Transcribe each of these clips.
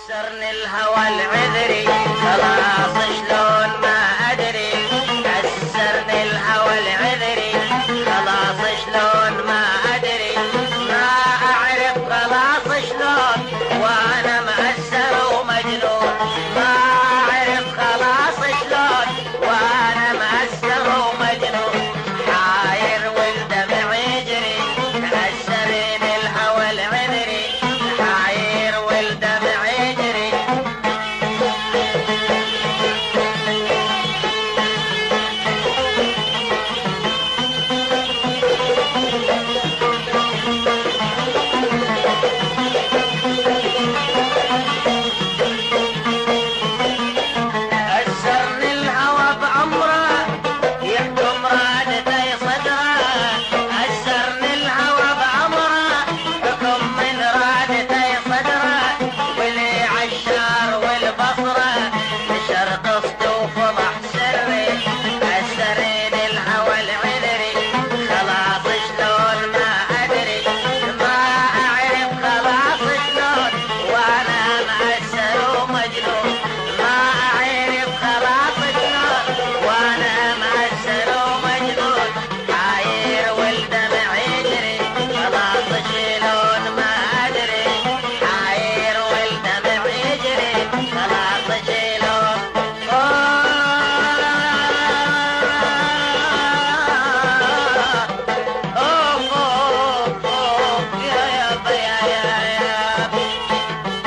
عسرني الهوى العذري خلاص شلون ما ادري، عسرني الهوى العذري خلاص شلون ما ادري، ما اعرف خلاص شلون وانا مأسر ومجنون، ما اعرف خلاص شلون وانا مأسر ومجنون، حاير والدمع يجري عسرني الهوى العذري، حاير والدمع يجري. عسرني الهوى بعمره يحكم رادتي صدره، عسرني الهوى بعمره حكم من رادتي صدره، ولي عالشار والبصره نشر قصدي وفضح سري، عسرني الهوى العذري خلاص شلون ما ادري، ما اعرف خلاص شلون وانا مأسر ومجنون، ما اعرف خلاص شلون وانا مأسر ومجنون، حاير والدمع يجري خلاص شلون ما ادري، حاير والدمع يجري خلاص شلون.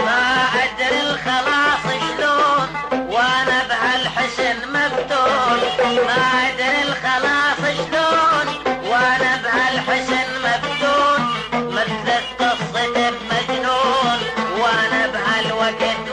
ما ادري الخلاص شلون وانا بهالحسن مفتون، ما ادري الخلاص شلون وانا بهالحسن مفتون، مثلت قصة بمجنون وانا بهالوقت